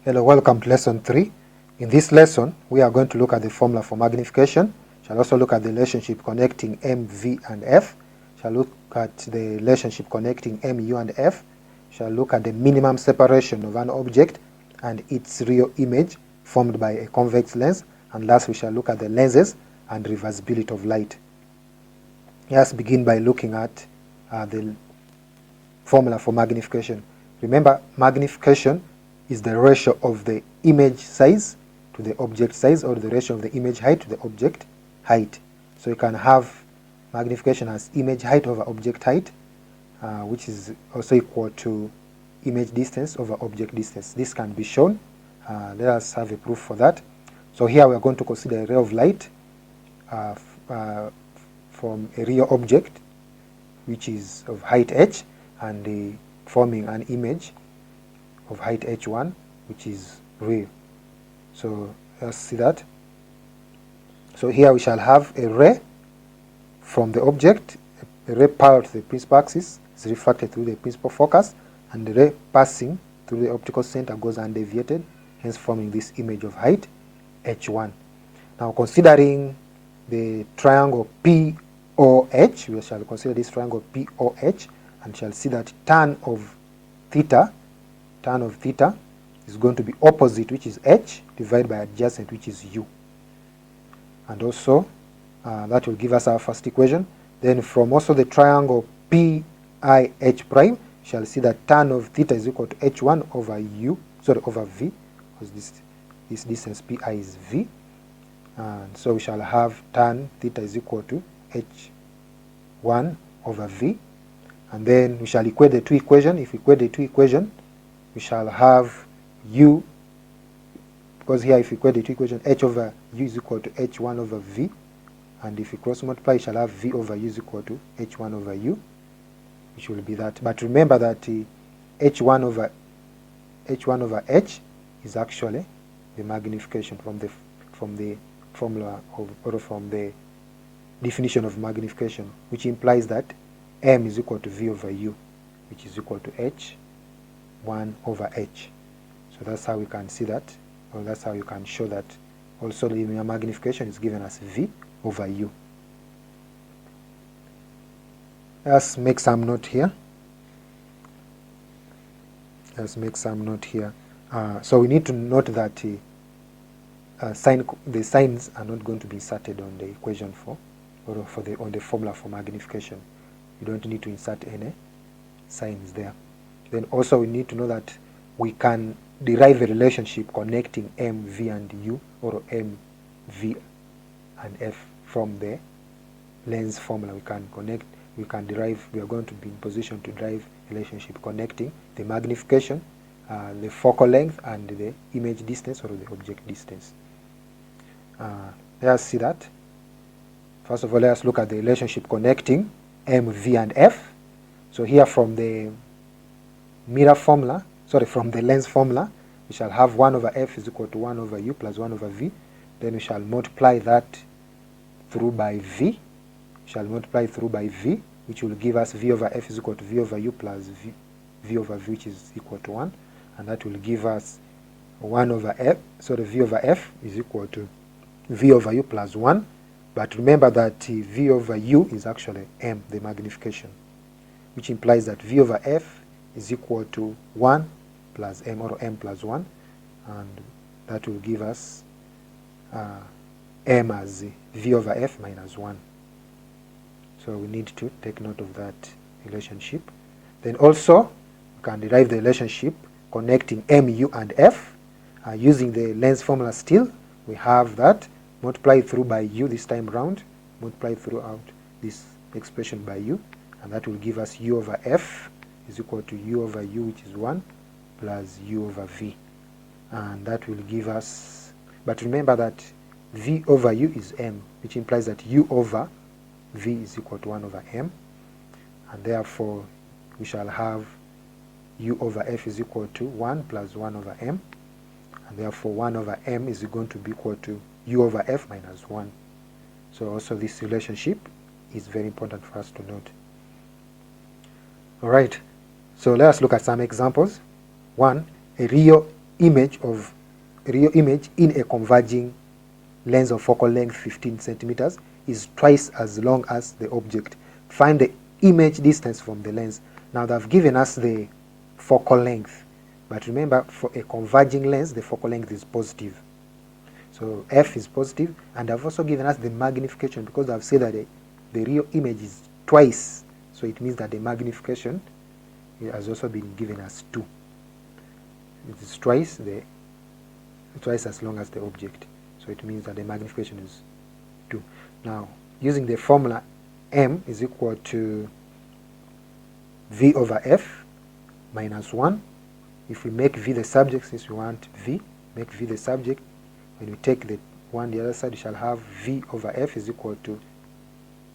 Hello, welcome to lesson 3. In this lesson, we are going to look at the formula for magnification. Shall also look at the relationship connecting M, V, and F. Shall look at the relationship connecting M, U, and F. Shall look at the minimum separation of an object and its real image formed by a convex lens. And last, we shall look at the lenses and reversibility of light. Let's begin by looking at the formula for magnification. Remember, magnification is the ratio of the image size to the object size, or the ratio of the image height to the object height. So you can have magnification as image height over object height, which is also equal to image distance over object distance. This can be shown. Let us have a proof for that. So here we are going to consider a ray of light from a real object, which is of height h, and forming an image of height h1, which is real. So let's see that. So here we shall have a ray from the object, a ray parallel to the principal axis is refracted through the principal focus, and the ray passing through the optical center goes undeviated, hence forming this image of height h1. Now, considering the triangle POH, we shall consider this triangle POH, and shall see that tan of theta is going to be opposite, which is h, divided by adjacent, which is u. And also, that will give us our first equation. Then from also the triangle PIH prime, shall see that tan of theta is equal to h1 over over v, because this distance pi is v. And so we shall have tan theta is equal to h1 over v. And then we shall equate the two equations. If we equate the two equations, we shall have u, because here if we equate the two equations, h over u is equal to h1 over v, and if we cross multiply, we shall have v over u is equal to h1 over u, which will be that. But remember that h1 over h is actually the magnification from the formula or from the definition of magnification, which implies that m is equal to v over u, which is equal to h1 over h. So that's how we can see that, or that's how you can show that also the magnification is given as v over u. Let's make some note here. So we need to note that the signs are not going to be inserted on the equation on the formula for magnification. You don't need to insert any signs there. Then also we need to know that we can derive a relationship connecting M, V, and U, or M, V, and F from the lens formula. We are going to be in position to derive a relationship connecting the magnification, the focal length, and the image distance, or the object distance. Let us see that. First of all, let us look at the relationship connecting M, V, and F. So here from the from the lens formula, we shall have 1 over f is equal to 1 over u plus 1 over v. Then we shall multiply that through by v. Which will give us v over f is equal to v over u plus v over v, which is equal to 1. And that will give us 1 over f, so the v over f is equal to v over u plus 1. But remember that v over u is actually m, the magnification, which implies that v over f is equal to 1 plus m, or m plus 1, and that will give us m as v over f minus 1. So we need to take note of that relationship. Then also, we can derive the relationship connecting m, u, and f using the lens formula still. We have that multiply through by u this time round, multiply throughout this expression by u, and that will give us u over f is equal to u over u, which is 1, plus u over v. And that will give us, but remember that v over u is m, which implies that u over v is equal to 1 over m, and therefore we shall have u over f is equal to 1 plus 1 over m, and therefore 1 over m is going to be equal to u over f minus 1. So also this relationship is very important for us to note. Alright, so let us look at some examples. 1. A real image of real image in a converging lens of focal length 15 centimeters is twice as long as the object. Find the image distance from the lens. Now they've given us the focal length, but remember, for a converging lens the focal length is positive, so f is positive, and they've also given us the magnification because they've said that the real image is twice, so it means that the magnification has also been given as 2. It is twice as long as the object, so it means that the magnification is 2. Now, using the formula, m is equal to v over f minus 1. If we make v the subject, since we want v, make v the subject, when we take the one the other side, we shall have v over f is equal to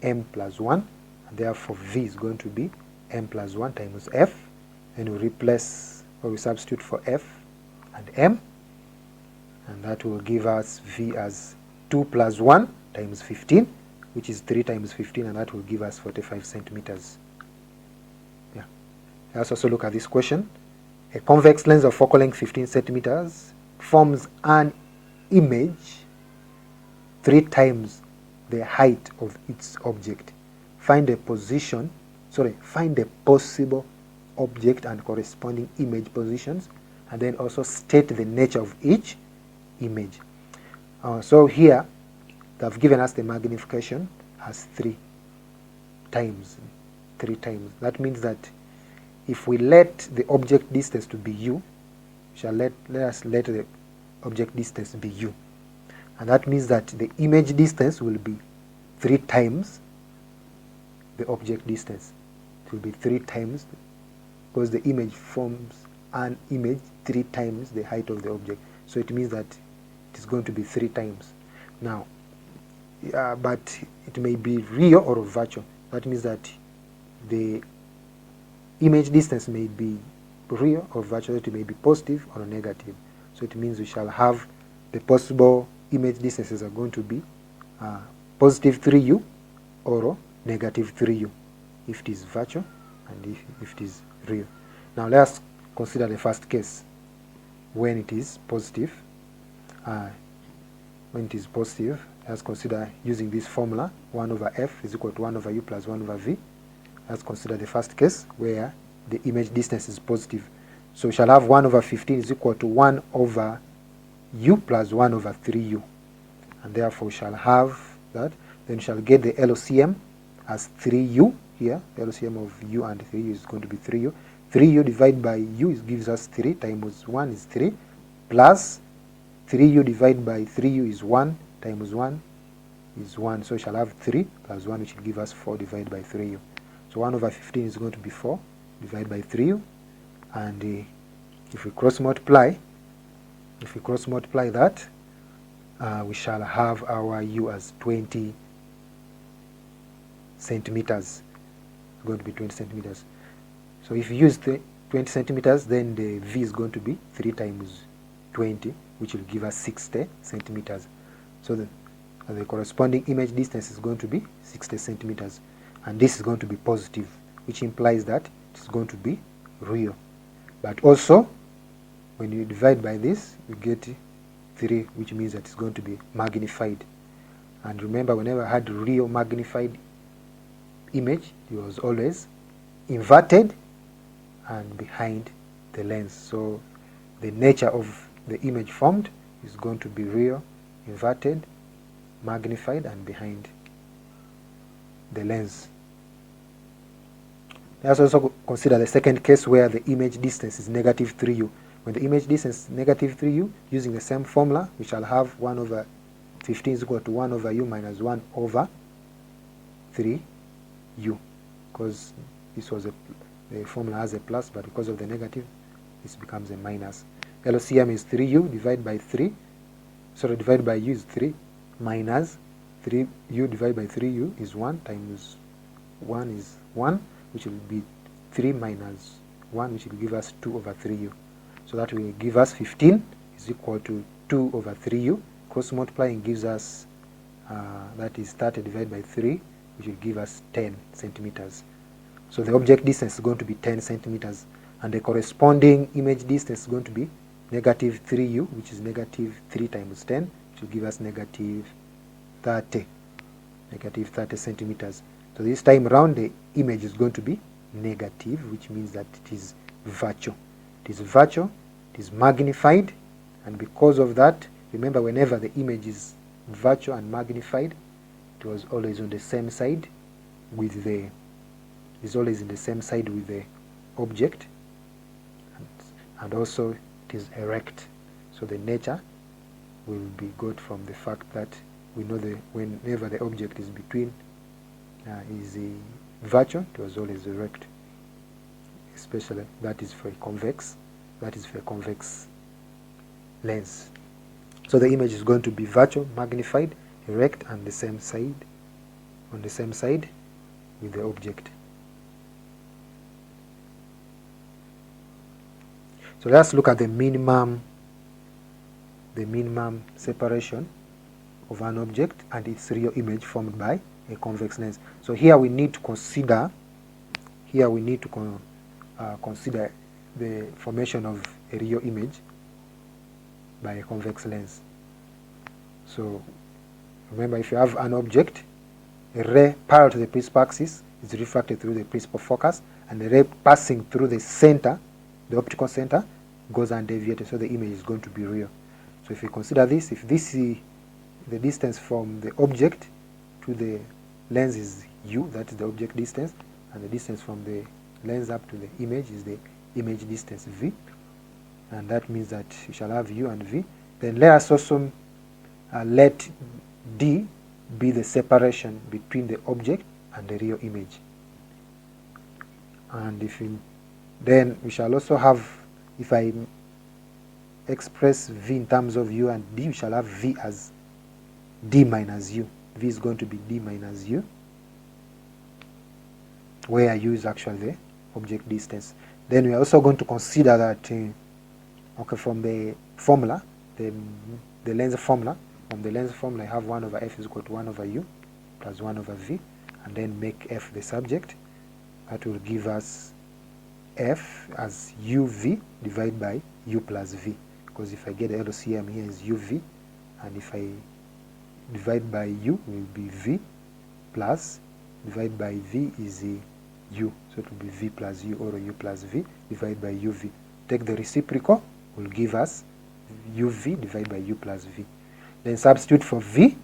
m plus 1, and therefore v is going to be m plus 1 times f, and we replace, or we substitute for f and m, and that will give us v as 2 plus 1 times 15, which is 3 times 15, and that will give us 45 centimeters. Yeah. Let's also look at this question. A convex lens of focal length 15 centimeters forms an image 3 times the height of its object. Find the possible object and corresponding image positions, and then also state the nature of each image. So here they've given us the magnification as 3 times. That means that if we let the object distance to be u, let us let the object distance be u, and that means that the image distance will be 3 times the object distance. It will be 3 times, because the image forms an image 3 times the height of the object, so it means that it is going to be 3 times. Now, but it may be real or virtual. That means that the image distance may be real or virtual, it may be positive or negative. So it means we shall have the possible image distances are going to be positive 3u or negative 3u if it is virtual and if it is real. Now let's consider the first case when it is positive. When it is positive, let's consider using this formula, 1 over f is equal to 1 over u plus 1 over v. Let's consider the first case where the image distance is positive. So we shall have 1 over 15 is equal to 1 over u plus 1 over 3u. And therefore we shall have that. Then we shall get the LCM as 3u here. The LCM of u and 3u is going to be 3u. 3u divided by u gives us 3 times 1 is 3, plus 3u divided by 3u is 1 times 1 is 1. So we shall have 3 plus 1, which will give us 4 divided by 3u. So 1 over 15 is going to be 4 divided by 3u. And if we cross multiply that, we shall have our u as 20 centimeters. It's going to be 20 centimeters. So if you use 20 centimeters, then the v is going to be 3 times 20, which will give us 60 centimeters. So the corresponding image distance is going to be 60 centimeters. And this is going to be positive, which implies that it's going to be real. But also, when you divide by this, you get 3, which means that it's going to be magnified. And remember, whenever I had real magnified image, it was always inverted and behind the lens. So the nature of the image formed is going to be real, inverted, magnified, and behind the lens. Let's also consider the second case where the image distance is negative 3u. When the image distance is negative 3u, using the same formula, we shall have 1 over 15 is equal to 1 over u minus 1 over 3u. Because this was the formula has a plus, but because of the negative, this becomes a minus. LCM is 3u divided by 3. Sorry, divided by u is 3 minus 3u divided by 3u is 1 times 1 is 1, which will be 3 minus 1, which will give us 2 over 3u. So that will give us 15 is equal to 2 over 3u. Cross multiplying gives us, that is 30 divided by 3, which will give us 10 centimeters. So the object distance is going to be 10 centimeters, and the corresponding image distance is going to be negative 3u, which is negative 3 times 10, which will give us negative 30 centimeters. So this time around the image is going to be negative, which means that it is virtual. It is virtual, it is magnified, and because of that, remember whenever the image is virtual and magnified, it was always on the same side with the, is always in the same side with the object, and also it is erect. So the nature will be good from the fact that we know that whenever the object is between is virtual, it was always erect. Especially that is for a convex lens. So the image is going to be virtual, magnified, erect, and the same side, on the same side with the object. So let's look at the minimum separation of an object and its real image formed by a convex lens. So here we need to consider consider the formation of a real image by a convex lens. So remember, if you have an object, a ray parallel to the principal axis is refracted through the principal focus, and the ray passing through the center, the optical center, goes undeviated, so the image is going to be real. So if you consider this, if this is the distance from the object to the lens is u, that is the object distance, and the distance from the lens up to the image is the image distance v, and that means that we shall have u and v. Then let us also let d be the separation between the object and the real image. And then we shall also have, if I express v in terms of u and d, we shall have v as d minus u. V is going to be d minus u, where u is actually the object distance. Then we are also going to consider that from the formula, the lens formula, from the lens formula I have 1 over f is equal to 1 over u plus 1 over v, and then make f the subject. That will give us f as uv divided by u plus v, because if I get the LCM here is uv, and if I divide by u will be v, plus divide by v is u, so it will be v plus u or u plus v divided by uv. Take the reciprocal, will give us uv divided by u plus v. Then substitute for v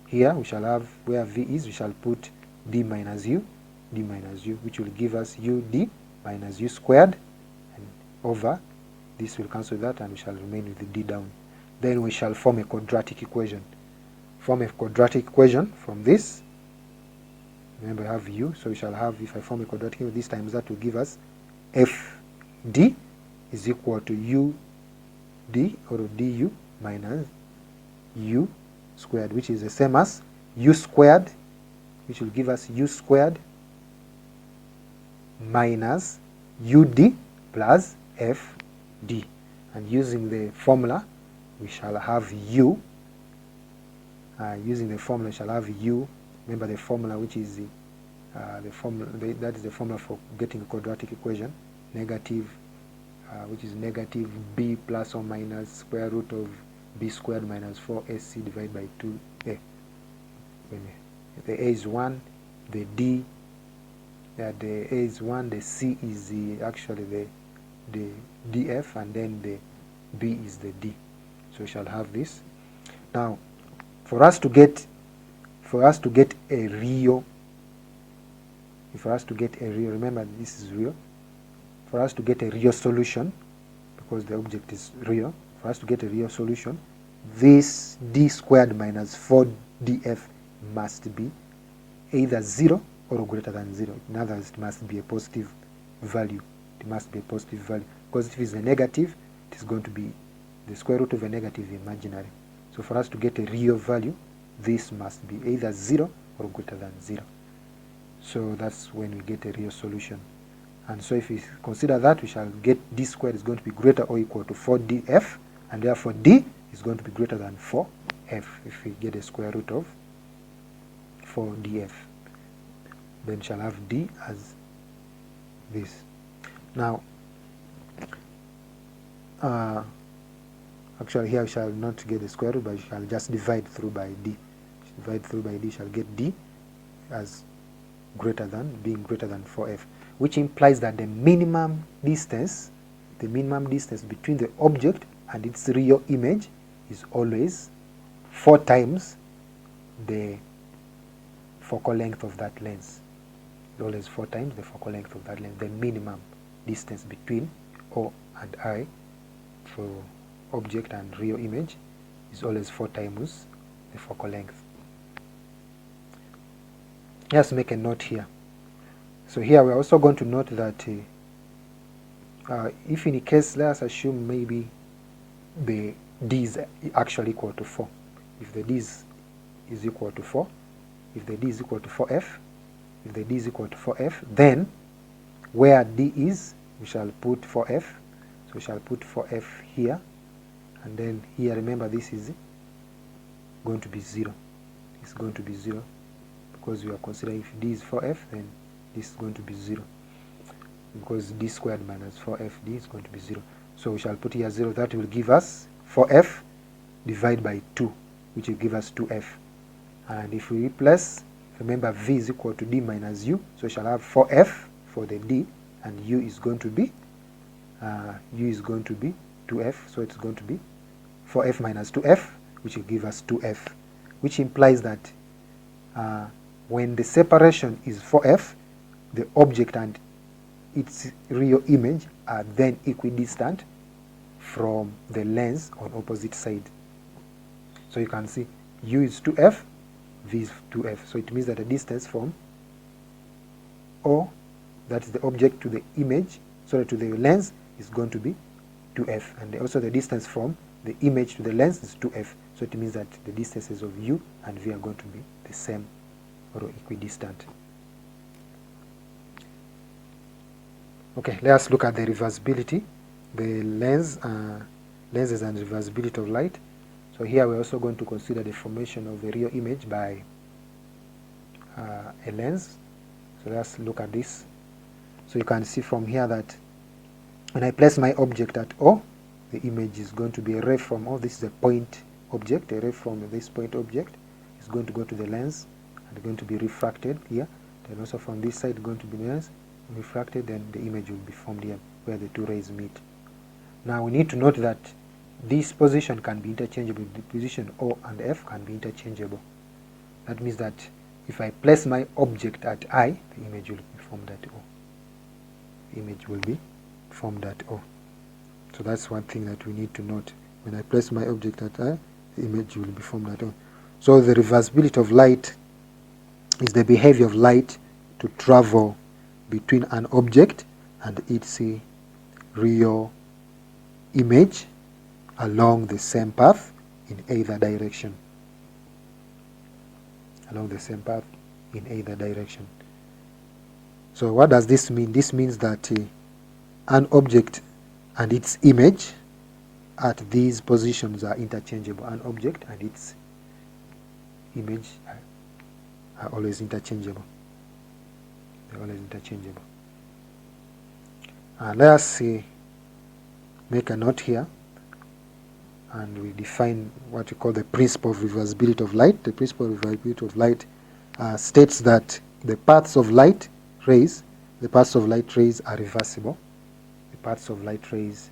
here, we shall have, where v is, we shall put d minus u, which will give us ud minus u squared, and over this will cancel that, and we shall remain with the d down. Then we shall form a quadratic equation. From this, remember I have u, so we shall have, if I form a quadratic equation, this times that will give us fd is equal to ud or du minus u squared, which is the same as u squared, which will give us u squared minus ud plus fd. And using the formula, we shall have u. Using the formula, we shall have u. Remember the formula, which is the formula that is the formula for getting a quadratic equation, negative, which is negative b plus or minus square root of b squared minus 4ac divided by 2a. The a is 1, the d, the a is 1, the c is actually the df, and then the b is the d. So we shall have this. Now, for us to get a real, remember this is real. For us to get a real solution, because the object is real, for us to get a real solution, this d squared minus 4df must be either 0 or greater than 0. In other words, it must be a positive value. Because if it's a negative, it is going to be the square root of a negative imaginary. So for us to get a real value, this must be either 0 or greater than 0. So that's when we get a real solution. And so if we consider that, we shall get d squared is going to be greater or equal to 4df, and therefore d is going to be greater than 4f if we get a square root of 4df. Then shall have d as this. Now, actually here we shall not get the square root, but we shall just divide through by d. Divide through by d, shall get d as being greater than 4f, which implies that the minimum distance between the object and its real image is always 4 times the focal length of that lens. Always 4 times the focal length of that lens. The minimum distance between O and I for object and real image is always 4 times the focal length. Let's make a note here. So here we're also going to note that if in case, let us assume maybe the d is actually equal to 4. If the d is equal to 4, if the d is equal to 4f, if the d is equal to 4f, then where d is, we shall put 4f. So we shall put 4f here, and then here, remember, this is going to be 0. It's going to be 0, because we are considering if d is 4f, then this is going to be 0. Because d squared minus 4f, d is going to be 0. So we shall put here 0. That will give us 4f divided by 2, which will give us 2f. And if we replace, remember, v is equal to d minus u, so we shall have 4f for the d, and u is going to be 2f, so it's going to be 4f minus 2f, which will give us 2f, which implies that when the separation is 4f, the object and its real image are then equidistant from the lens on opposite side. So you can see u is 2f, v is 2f. So it means that the distance from O, that is the object, to the image, to the lens, is going to be 2f. And also the distance from the image to the lens is 2f. So it means that the distances of u and v are going to be the same or equidistant. Okay, let us look at the reversibility, the lenses and reversibility of light. So here we're also going to consider the formation of the real image by a lens. So let's look at this. So you can see from here that when I place my object at O, the image is going to be a ray from O. This is a point object. A ray from this point object is going to go to the lens and going to be refracted here. Then also from this side going to be lens, refracted, then the image will be formed here where the two rays meet. Now we need to note that this position can be interchangeable. The position O and F can be interchangeable. That means that if I place my object at I, the image will be formed at O. The image will be formed at O. So that's one thing that we need to note. When I place my object at I, the image will be formed at O. So the reversibility of light is the behavior of light to travel between an object and its real image along the same path in either direction. Along the same path in either direction. So what does this mean? This means that an object and its image at these positions are interchangeable. An object and its image are always interchangeable. They're always interchangeable. Let us make a note here, and we define what we call the principle of reversibility of light. The principle of reversibility of light states that the paths of light rays are reversible. The paths of light rays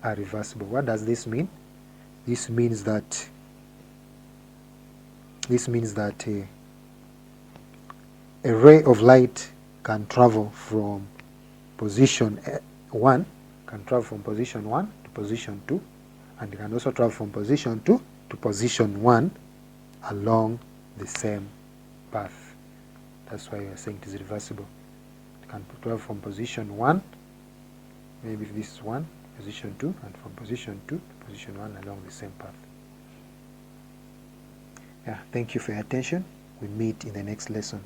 are reversible. What does this mean? This means that a ray of light can travel from position 1, to position 2, and it can also travel from position 2 to position 1 along the same path. That's why we are saying it is reversible. It can travel from position 1, maybe this is 1, position 2, and from position 2 to position 1 along the same path. Yeah, thank you for your attention. We meet in the next lesson.